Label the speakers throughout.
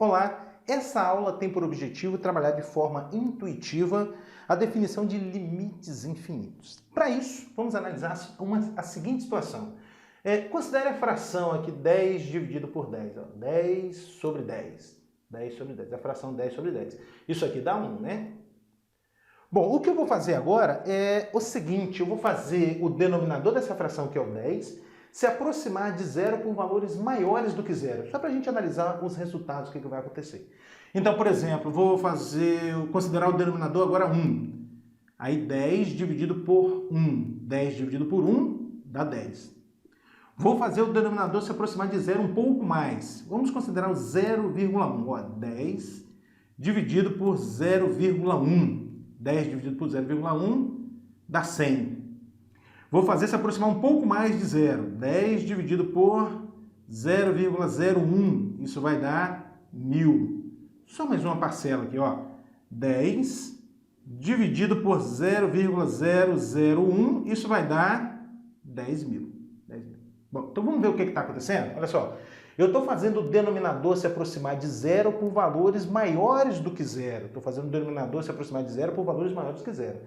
Speaker 1: Olá, essa aula tem por objetivo trabalhar de forma intuitiva a definição de limites infinitos. Para isso, vamos analisar a seguinte situação. Considere a fração aqui 10 dividido por 10. 10 sobre 10. 10 sobre 10. A fração 10 sobre 10. Isso aqui dá 1, né? Bom, o que eu vou fazer agora é o seguinte. Eu vou fazer o denominador dessa fração, que é o 10, se aproximar de zero por valores maiores do que zero. Só para a gente analisar os resultados, o que vai acontecer. Então, por exemplo, vou considerar o denominador agora 1. Aí 10 dividido por 1. 10 dividido por 1 dá 10. Vou fazer o denominador se aproximar de zero um pouco mais. Vamos considerar o 0,1. 10 dividido por 0,1. 10 dividido por 0,1 dá 100. Vou fazer se aproximar um pouco mais de zero. 10 dividido por 0,01. Isso vai dar 1000. Só mais uma parcela aqui, ó. 10 dividido por 0,001. Isso vai dar 10.000. 10.000. Bom, então vamos ver o que está acontecendo? Olha só. Eu estou fazendo o denominador se aproximar de zero por valores maiores do que zero. Estou fazendo o denominador se aproximar de zero por valores maiores do que zero.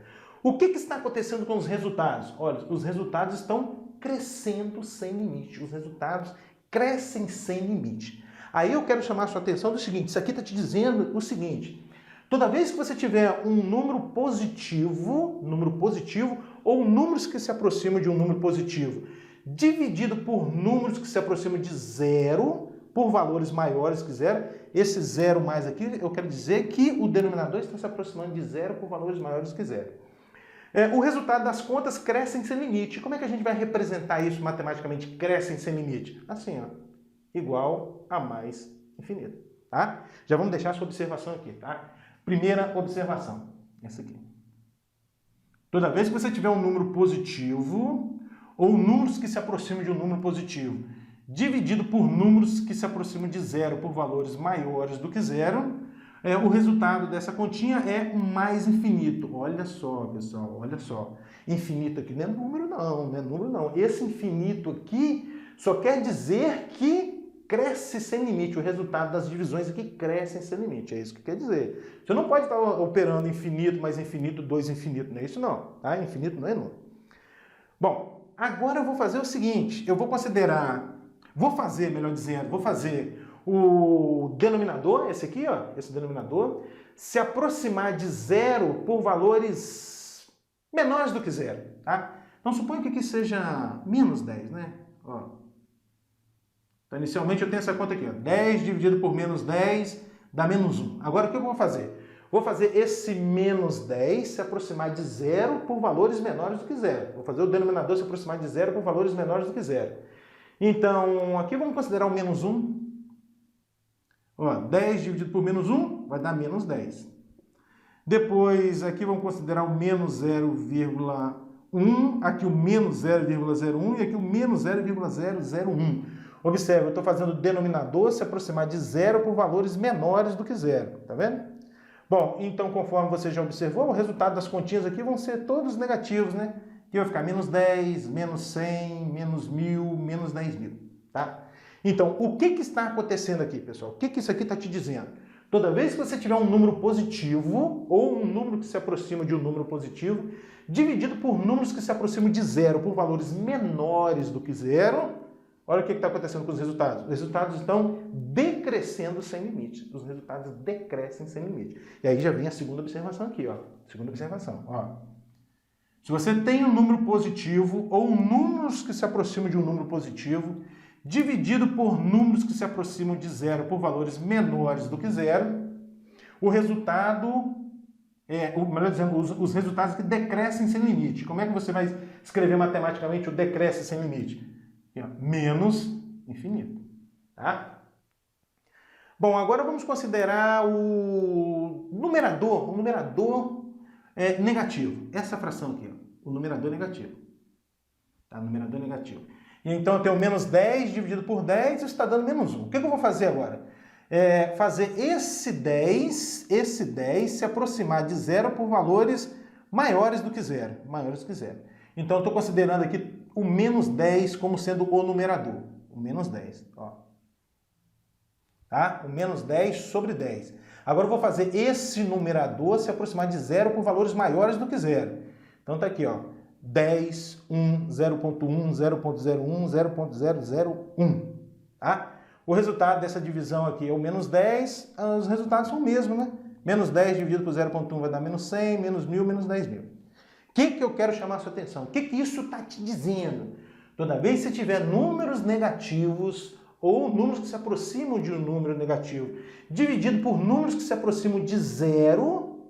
Speaker 1: O que está acontecendo com os resultados? Olha, os resultados estão crescendo sem limite. Os resultados crescem sem limite. Aí eu quero chamar a sua atenção do seguinte, isso aqui está te dizendo o seguinte, toda vez que você tiver um número positivo ou números que se aproximam de um número positivo, dividido por números que se aproximam de zero, por valores maiores que zero, esse zero mais aqui, eu quero dizer que o denominador está se aproximando de zero por valores maiores que zero. O resultado das contas crescem sem limite. Como é que a gente vai representar isso matematicamente? Crescem sem limite. Assim, ó, igual a mais infinito. Tá? Já vamos deixar essa observação aqui. Tá? Primeira observação, essa aqui. Toda vez que você tiver um número positivo ou números que se aproximam de um número positivo, dividido por números que se aproximam de zero por valores maiores do que zero, o resultado dessa continha é mais infinito. Olha só, pessoal, olha só. Infinito aqui não é número não, não é número não. Esse infinito aqui só quer dizer que cresce sem limite. O resultado das divisões aqui crescem sem limite. É isso que quer dizer. Você não pode estar operando infinito mais infinito, 2 infinito. Não é isso não. Tá? Infinito não é número. Bom, agora eu vou fazer o seguinte. Eu vou fazer o denominador, esse aqui, ó, esse denominador, se aproximar de zero por valores menores do que zero, tá? Então, suponha que aqui seja menos 10, né? Ó. Então, inicialmente eu tenho essa conta aqui, ó. 10 dividido por menos 10 dá menos 1. Agora, o que eu vou fazer? Vou fazer esse menos 10 se aproximar de zero por valores menores do que zero. Vou fazer o denominador se aproximar de zero por valores menores do que zero. Então, aqui vamos considerar o menos 1. Ó, 10 dividido por menos 1 vai dar menos 10. Depois, aqui vamos considerar o menos 0,1, aqui o menos 0,01 e aqui o menos 0,001. Observe, eu estou fazendo o denominador se aproximar de zero por valores menores do que zero. Tá vendo? Bom, então, conforme você já observou, o resultado das continhas aqui vão ser todos negativos, né? Aqui vai ficar menos 10, menos 100, menos 1000, menos 10.000. Tá? Então, o que está acontecendo aqui, pessoal? O que isso aqui está te dizendo? Toda vez que você tiver um número positivo, ou um número que se aproxima de um número positivo, dividido por números que se aproximam de zero, por valores menores do que zero, olha o que está acontecendo com os resultados. Os resultados estão decrescendo sem limite. Os resultados decrescem sem limite. E aí já vem a segunda observação aqui, ó. Segunda observação, ó. Se você tem um número positivo, ou números que se aproximam de um número positivo, dividido por números que se aproximam de zero por valores menores do que zero, o resultado, melhor dizendo, os resultados que decrescem sem limite. Como é que você vai escrever matematicamente o decresce sem limite? Menos infinito. Tá? Bom, agora vamos considerar o numerador negativo. Essa fração aqui, ó, o numerador negativo. Tá? Numerador negativo. Então, eu tenho menos 10 dividido por 10, isso está dando menos 1. O que eu vou fazer agora? Fazer esse 10 se aproximar de zero por valores maiores do que zero. Então, eu estou considerando aqui o menos 10 como sendo o numerador. O menos 10. Ó. tá? O menos 10 sobre 10. Agora eu vou fazer esse numerador se aproximar de zero por valores maiores do que zero. Então tá aqui, ó, 10, 1, 0.1, 0.01, 0.001, tá? O resultado dessa divisão aqui é o menos 10, os resultados são o mesmo, né? Menos 10 dividido por 0.1 vai dar menos 100, menos 1.000, menos 10.000. O que eu quero chamar a sua atenção? O que isso está te dizendo? Toda vez que você tiver números negativos ou números que se aproximam de um número negativo, dividido por números que se aproximam de zero,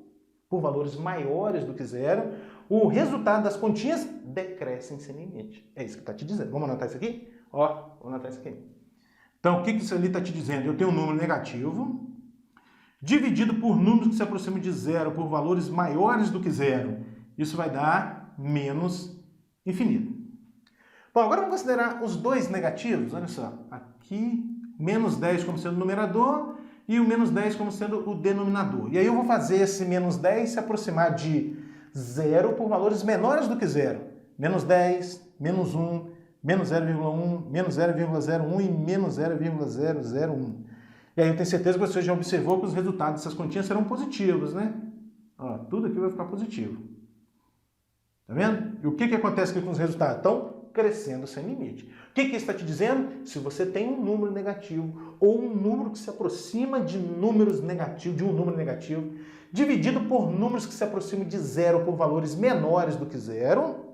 Speaker 1: por valores maiores do que zero, o resultado das continhas decrescem sem limite. É isso que está te dizendo. Vamos anotar isso aqui? Ó, vamos anotar isso aqui. Então, o que isso ali está te dizendo? Eu tenho um número negativo, dividido por números que se aproximam de zero, por valores maiores do que zero. Isso vai dar menos infinito. Bom, agora vamos considerar os dois negativos. Olha só, aqui, menos 10 como sendo o numerador e o menos 10 como sendo o denominador. E aí eu vou fazer esse menos 10 se aproximar de zero por valores menores do que zero. Menos 10, menos 1, menos 0,1, menos 0,01 e menos 0,001. E aí eu tenho certeza que você já observou que os resultados dessas continhas serão positivos, né? Ó, tudo aqui vai ficar positivo. Tá vendo? E o que acontece aqui com os resultados? Estão crescendo sem limite. O que isso está te dizendo? Se você tem um número negativo ou um número que se aproxima de números negativos, de um número negativo, dividido por números que se aproximam de zero por valores menores do que zero,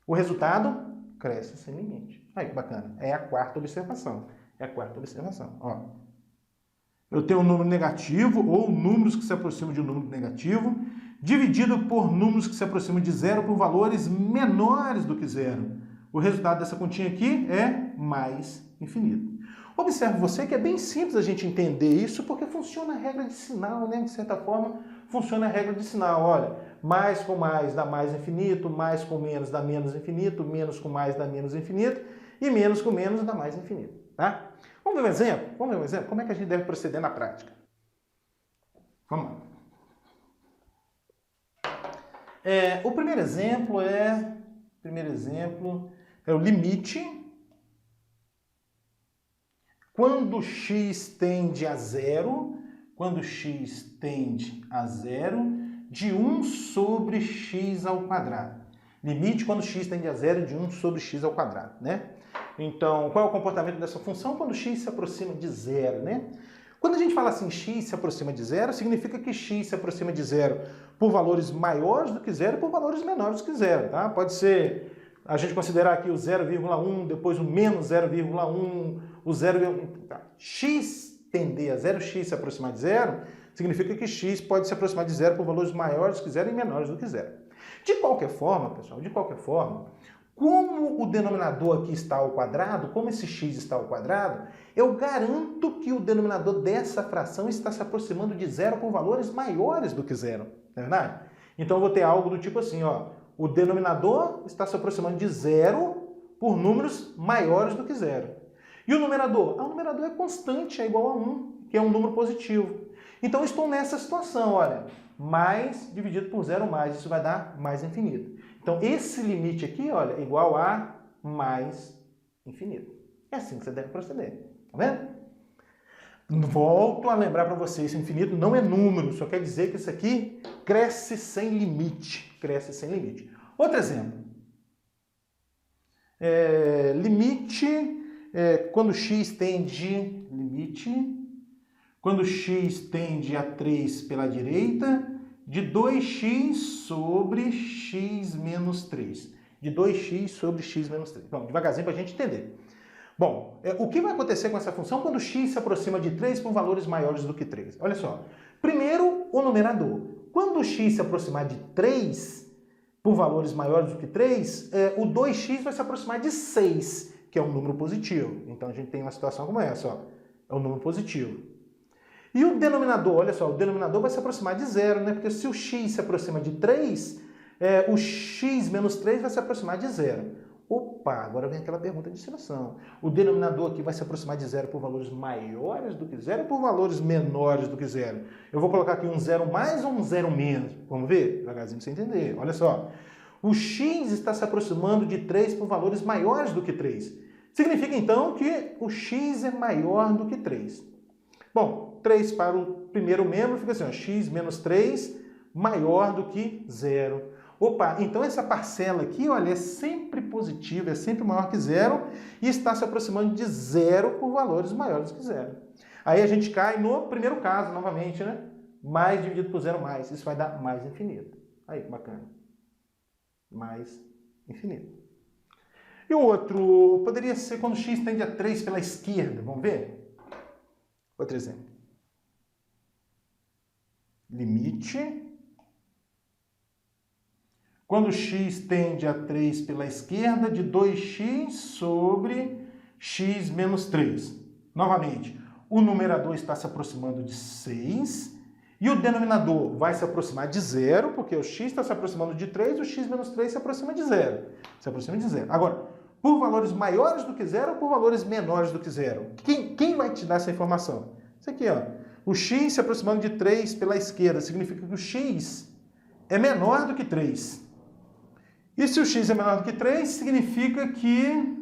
Speaker 1: o resultado cresce sem limite. Aí, que bacana. É a quarta observação. É a quarta observação. Ó. Eu tenho um número negativo ou números que se aproximam de um número negativo, dividido por números que se aproximam de zero por valores menores do que zero. O resultado dessa continha aqui é mais infinito. Observe você que é bem simples a gente entender isso, porque funciona a regra de sinal, né? De certa forma, funciona a regra de sinal. Olha, mais com mais dá mais infinito, mais com menos dá menos infinito, menos com mais dá menos infinito, e menos com menos dá mais infinito, tá? Vamos ver um exemplo? Vamos ver um exemplo? Como é que a gente deve proceder na prática? Vamos lá. O primeiro exemplo é o limite quando x tende a zero, de 1 sobre x ao quadrado. Limite quando x tende a zero de 1 sobre x ao quadrado, né? Então, qual é o comportamento dessa função quando x se aproxima de zero, né? Quando a gente fala assim, x se aproxima de zero, significa que x se aproxima de zero por valores maiores do que zero e por valores menores do que zero, tá? Pode ser a gente considerar aqui o 0,1, depois o menos 0,1, o 0,1... Tá. X tender a zero, x se aproximar de zero, significa que x pode se aproximar de zero por valores maiores do que zero e menores do que zero. De qualquer forma, pessoal, como o denominador aqui está ao quadrado, como esse x está ao quadrado, eu garanto que o denominador dessa fração está se aproximando de zero por valores maiores do que zero, não é verdade? Então eu vou ter algo do tipo assim, ó, o denominador está se aproximando de zero por números maiores do que zero. E o numerador? O numerador é constante, é igual a 1, que é um número positivo. Então eu estou nessa situação, olha, mais dividido por zero mais, isso vai dar mais infinito. Então, esse limite aqui, olha, é igual a mais infinito. É assim que você deve proceder. Tá vendo? Volto a lembrar para vocês, esse infinito não é número, só quer dizer que isso aqui cresce sem limite. Cresce sem limite. Outro exemplo. Limite quando x tende a 3 pela direita, de 2x sobre x menos 3. De 2x sobre x menos 3. Vamos devagarzinho para a gente entender. Bom, o que vai acontecer com essa função quando x se aproxima de 3 por valores maiores do que 3? Olha só. Primeiro, o numerador. Quando x se aproximar de 3 por valores maiores do que 3, o 2x vai se aproximar de 6, que é um número positivo. Então a gente tem uma situação como essa, ó. É um número positivo. E o denominador, olha só, o denominador vai se aproximar de zero, né? Porque se o x se aproxima de 3, o x menos 3 vai se aproximar de zero. Opa, agora vem aquela pergunta de ensinação. O denominador aqui vai se aproximar de zero por valores maiores do que zero ou por valores menores do que zero? Eu vou colocar aqui um zero mais ou um zero menos? Vamos ver? Devagarzinho para você entender. Olha só. O x está se aproximando de 3 por valores maiores do que 3. Significa, então, que o x é maior do que 3. Bom, 3 para o primeiro membro fica assim, ó, x menos 3 maior do que 0. Opa, então essa parcela aqui, olha, é sempre positiva, é sempre maior que 0 e está se aproximando de 0 por valores maiores que 0. Aí a gente cai no primeiro caso, novamente, né? Mais dividido por 0 mais. Isso vai dar mais infinito. Aí, que bacana. Mais infinito. E o outro poderia ser quando x tende a 3 pela esquerda. Vamos ver? Outro exemplo. Limite. Quando x tende a 3 pela esquerda, de 2x sobre x menos 3. Novamente, o numerador está se aproximando de 6 e o denominador vai se aproximar de 0, porque o x está se aproximando de 3, o x menos 3 se aproxima de 0. Se aproxima de 0. Agora, por valores maiores do que 0 ou por valores menores do que 0? Quem vai te dar essa informação? Isso aqui, ó. O x se aproximando de 3 pela esquerda significa que o x é menor do que 3. E se o x é menor do que 3, significa que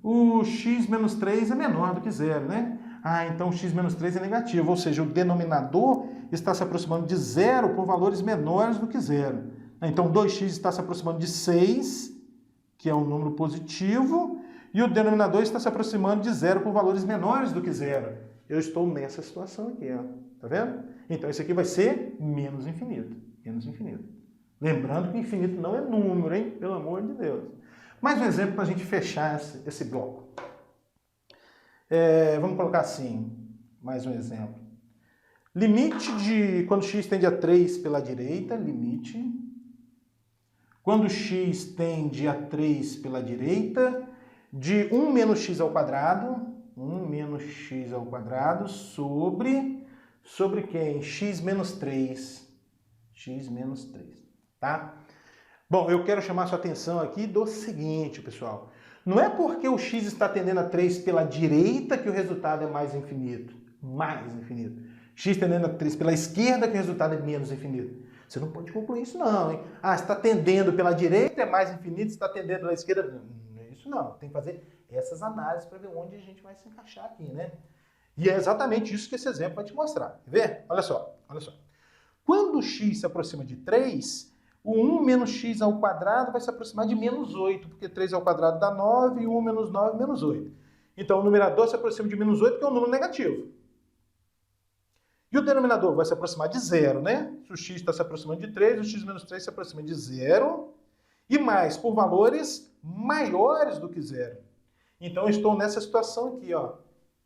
Speaker 1: o x menos 3 é menor do que 0, né? Ah, então o x menos 3 é negativo, ou seja, o denominador está se aproximando de 0 por valores menores do que 0. Então 2x está se aproximando de 6, que é um número positivo, e o denominador está se aproximando de 0 por valores menores do que 0. Eu estou nessa situação aqui, ó. Tá vendo? Então isso aqui vai ser menos infinito. Menos infinito. Lembrando que infinito não é número, hein? Pelo amor de Deus. Mais um exemplo para a gente fechar esse bloco. Vamos colocar assim, mais um exemplo. Limite de quando x tende a 3 pela direita, limite. Quando x tende a 3 pela direita, de 1 menos x ao quadrado, 1 menos x ao quadrado sobre quem? X menos 3. X menos 3. Tá? Bom, eu quero chamar sua atenção aqui do seguinte, pessoal. Não é porque o x está tendendo a 3 pela direita que o resultado é mais infinito. Mais infinito. X tendendo a 3 pela esquerda que o resultado é menos infinito. Você não pode concluir isso não, hein? Ah, se está tendendo pela direita é mais infinito, se está tendendo pela esquerda... Não é isso não. Tem que fazer essas análises para ver onde a gente vai se encaixar aqui, né? E é exatamente isso que esse exemplo vai te mostrar. Quer ver? Olha só, olha só. Quando o x se aproxima de 3... o 1 menos x ao quadrado vai se aproximar de menos 8, porque 3 ao quadrado dá 9 e 1 menos 9 menos 8. Então o numerador se aproxima de menos 8, que é um número negativo. E o denominador vai se aproximar de 0, né? Se o x está se aproximando de 3, o x menos 3 se aproxima de 0. E mais, por valores maiores do que 0. Então eu estou nessa situação aqui, ó.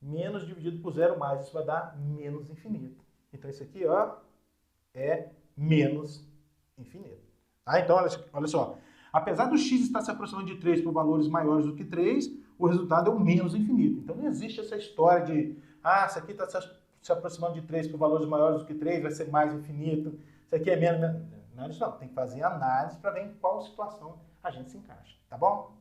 Speaker 1: Menos dividido por 0 mais. Isso vai dar menos infinito. Então isso aqui, ó, é menos infinito. Tá? Então, olha só. Apesar do x estar se aproximando de 3 por valores maiores do que 3, o resultado é o menos infinito. Então, não existe essa história de, isso aqui está se aproximando de 3 por valores maiores do que 3, vai ser mais infinito. Isso aqui é menos. Não é isso não. Tem que fazer análise para ver em qual situação a gente se encaixa. Tá bom?